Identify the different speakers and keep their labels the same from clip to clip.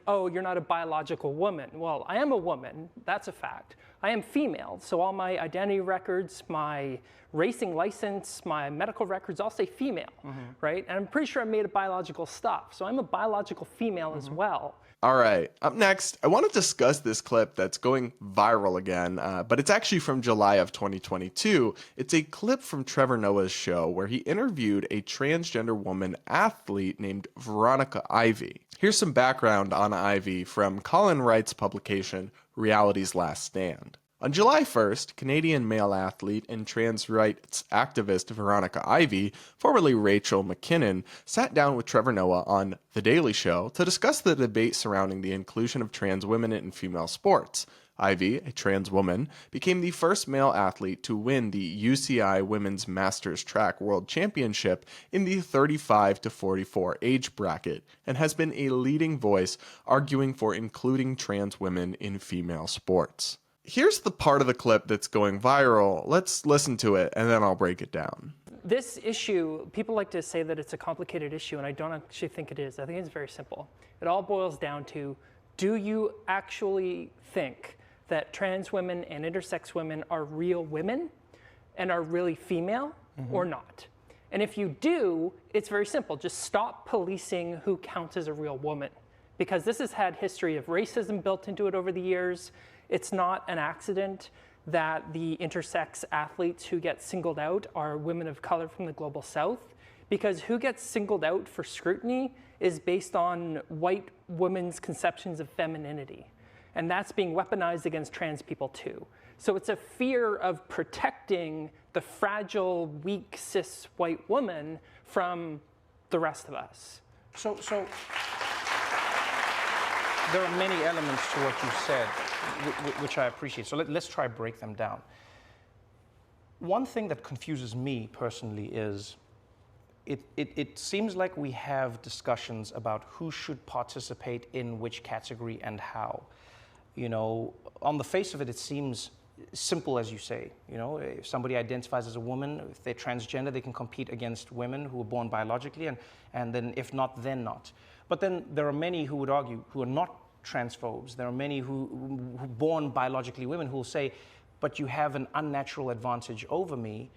Speaker 1: oh, you're not a biological woman. Well, I am a woman, that's a fact. I am female, so all my identity records, my racing license, my medical records all say female, right? And I'm pretty sure I'm made of biological stuff, so I'm a biological female as well.
Speaker 2: All right, up next, I want to discuss this clip that's going viral again, but it's actually from July of 2022. It's a clip from Trevor Noah's show where he interviewed a transgender woman athlete named Veronica Ivy. Here's some background on Ivy from Colin Wright's publication, Reality's Last Stand. On July 1st, Canadian male athlete and trans rights activist Veronica Ivy, formerly Rachel McKinnon, sat down with Trevor Noah on The Daily Show to discuss the debate surrounding the inclusion of trans women in female sports. Ivy, a trans woman, became the first male athlete to win the UCI Women's Masters Track World Championship in the 35 to 44 age bracket and has been a leading voice arguing for including trans women in female sports. Here's the part of the clip that's going viral. Let's listen to it, and then I'll break it down.
Speaker 1: This issue, people like to say that it's a complicated issue, and I don't actually think it is. I think it's very simple. It all boils down to, do you actually think that trans women and intersex women are real women and are really female or not? And if you do, it's very simple. Just stop policing who counts as a real woman, because this has had history of racism built into it over the years. It's not an accident that the intersex athletes who get singled out are women of color from the global south, because who gets singled out for scrutiny is based on white women's conceptions of femininity. And that's being weaponized against trans people too. So it's a fear of protecting the fragile, weak, cis white woman from the rest of us.
Speaker 3: So there are many elements to what you said, which I appreciate. So let's try to break them down. One thing that confuses me personally is it seems like we have discussions about who should participate in which category and how. You know, on the face of it, it seems simple, as you say. You know, if somebody identifies as a woman, if they're transgender, they can compete against women who were born biologically, and then if not, then not. But then there are many who would argue who are not transphobes. There are many who born biologically women who will say, but you have an unnatural advantage over me,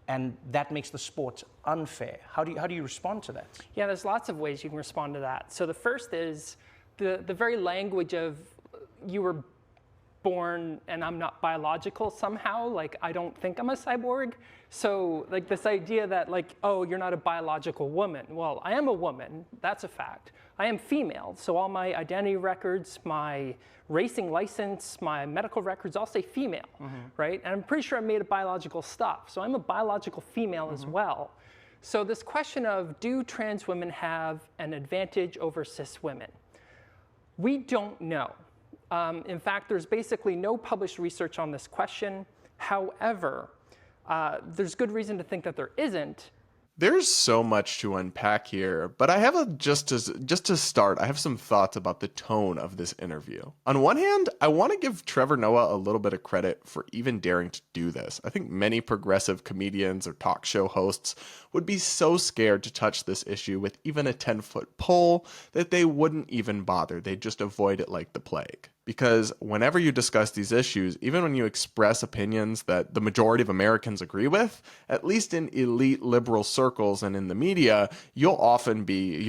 Speaker 3: and that makes the sport unfair. How do you respond to that?
Speaker 1: Yeah, there's lots of ways you can respond to that. So the first is the very language of, you were born and I'm not biological somehow, like I don't think I'm a cyborg. So like this idea that like, oh, you're not a biological woman. Well, I am a woman, that's a fact. I am female, so all my identity records, my racing license, my medical records all say female, right? And I'm pretty sure I'm made of biological stuff, so I'm a biological female as well. So this question of, do trans women have an advantage over cis women? We don't know. In fact, there's basically no published research on this question. However, there's good reason to think that there isn't.
Speaker 2: There's so much to unpack here, but I have just to start, I have some thoughts about the tone of this interview. On one hand, I want to give Trevor Noah a little bit of credit for even daring to do this. I think many progressive comedians or talk show hosts would be so scared to touch this issue with even a 10-foot pole that they wouldn't even bother. They'd just avoid it like the plague. Because whenever you discuss these issues, even when you express opinions that the majority of Americans agree with, at least in elite liberal circles and in the media, you'll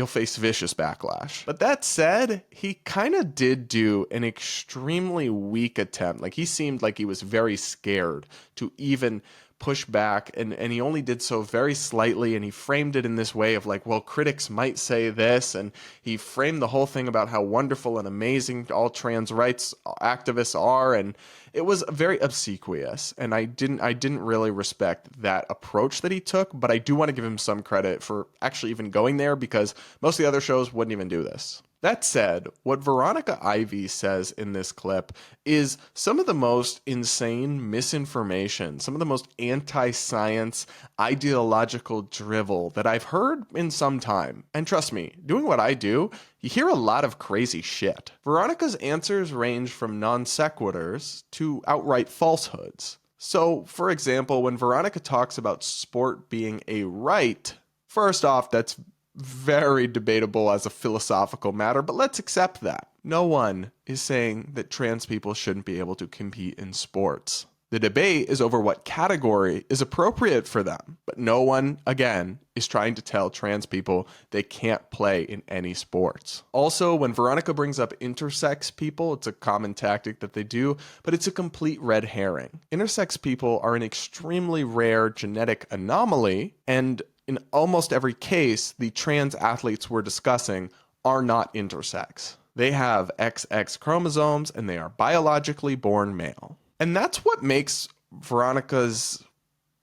Speaker 2: face vicious backlash. But that said, he kind of did do an extremely weak attempt. Like, he seemed like he was very scared to even push back, and he only did so very slightly, and he framed it in this way of like, well, critics might say this, and he framed the whole thing about how wonderful and amazing all trans rights activists are, and it was very obsequious, and I didn't really respect that approach that he took, but I do want to give him some credit for actually even going there, because most of the other shows wouldn't even do this. That said, what Veronica Ivy says in this clip is some of the most insane misinformation, some of the most anti-science, ideological drivel that I've heard in some time. And trust me, doing what I do, you hear a lot of crazy shit. Veronica's answers range from non sequiturs to outright falsehoods. So, for example, when Veronica talks about sport being a right, first off, that's very debatable as a philosophical matter, but let's accept that. No one is saying that trans people shouldn't be able to compete in sports. The debate is over what category is appropriate for them. But no one, again, is trying to tell trans people they can't play in any sports. Also, when Veronica brings up intersex people, it's a common tactic that they do, but it's a complete red herring. Intersex people are an extremely rare genetic anomaly, and in almost every case, the trans athletes we're discussing are not intersex. They have XX chromosomes, and they are biologically born male. And that's what makes Veronica's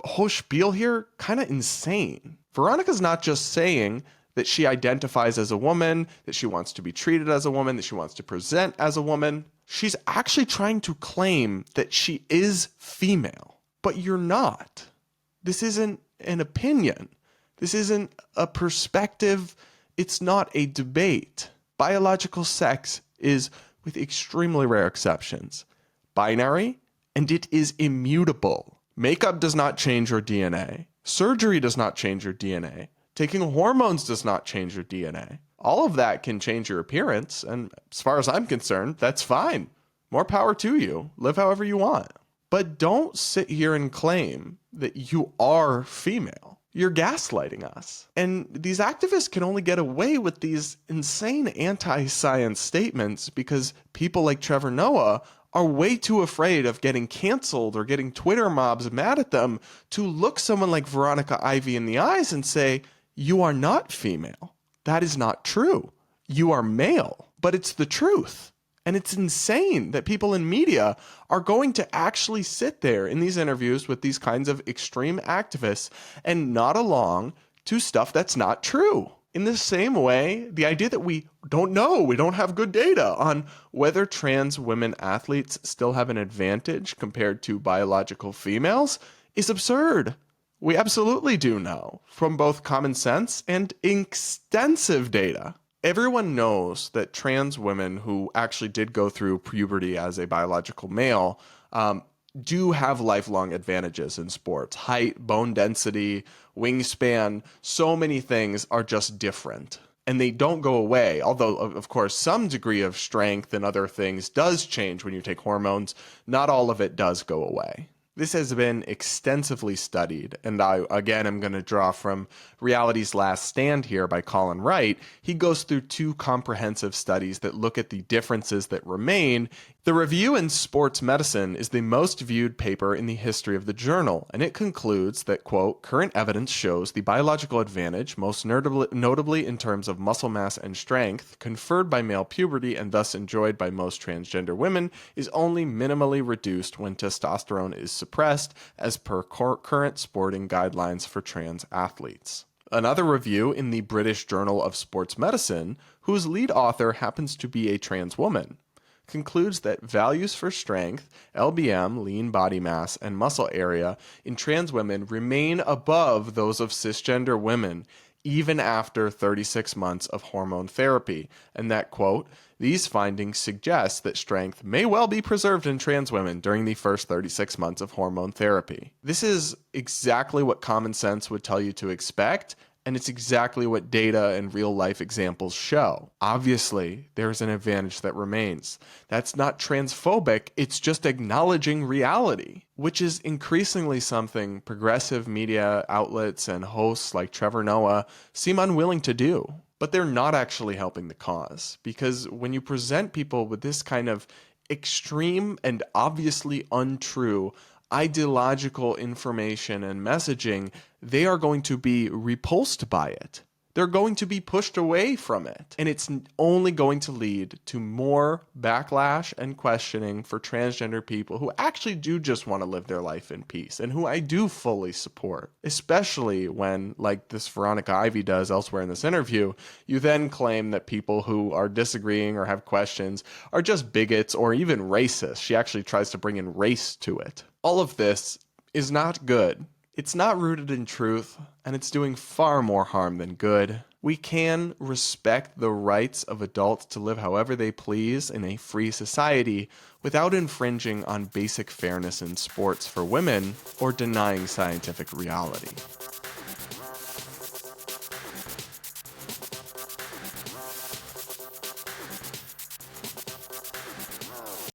Speaker 2: whole spiel here kind of insane. Veronica's not just saying that she identifies as a woman, that she wants to be treated as a woman, that she wants to present as a woman. She's actually trying to claim that she is female. But you're not. This isn't an opinion. This isn't a perspective. It's not a debate. Biological sex is, with extremely rare exceptions, binary, and it is immutable. Makeup does not change your DNA. Surgery does not change your DNA. Taking hormones does not change your DNA. All of that can change your appearance, and as far as I'm concerned, that's fine. More power to you. Live however you want. But don't sit here and claim that you are female. You're gaslighting us. And these activists can only get away with these insane anti-science statements because people like Trevor Noah are way too afraid of getting canceled or getting Twitter mobs mad at them to look someone like Veronica Ivy in the eyes and say, you are not female. That is not true. You are male. But it's the truth. And it's insane that people in media are going to actually sit there in these interviews with these kinds of extreme activists and nod along to stuff that's not true. In the same way, the idea that we don't know, we don't have good data on whether trans women athletes still have an advantage compared to biological females is absurd. We absolutely do know from both common sense and extensive data. Everyone knows that trans women who actually did go through puberty as a biological male do have lifelong advantages in sports. Height, bone density, wingspan, so many things are just different. And they don't go away, although, of course, some degree of strength and other things does change when you take hormones. Not all of it does go away. This has been extensively studied, and I, again, am going to draw from Reality's Last Stand here by Colin Wright. He goes through 2 comprehensive studies that look at the differences that remain. The review in Sports Medicine is the most viewed paper in the history of the journal, and it concludes that, quote, current evidence shows the biological advantage, most notably in terms of muscle mass and strength, conferred by male puberty and thus enjoyed by most transgender women, is only minimally reduced when testosterone is suppressed, as per current sporting guidelines for trans athletes. Another review in the British Journal of Sports Medicine, whose lead author happens to be a trans woman, concludes that values for strength, LBM, lean body mass, and muscle area in trans women remain above those of cisgender women even after 36 months of hormone therapy, and that, quote, these findings suggest that strength may well be preserved in trans women during the first 36 months of hormone therapy. This is exactly what common sense would tell you to expect, and it's exactly what data and real-life examples show. Obviously, there's an advantage that remains. That's not transphobic, it's just acknowledging reality, which is increasingly something progressive media outlets and hosts like Trevor Noah seem unwilling to do. But they're not actually helping the cause, because when you present people with this kind of extreme and obviously untrue ideological information and messaging, they are going to be repulsed by it. They're going to be pushed away from it. And it's only going to lead to more backlash and questioning for transgender people who actually do just want to live their life in peace and who I do fully support. Especially when, like this Veronica Ivy does elsewhere in this interview, you then claim that people who are disagreeing or have questions are just bigots or even racist. She actually tries to bring in race to it. All of this is not good. It's not rooted in truth, and it's doing far more harm than good. We can respect the rights of adults to live however they please in a free society without infringing on basic fairness in sports for women or denying scientific reality.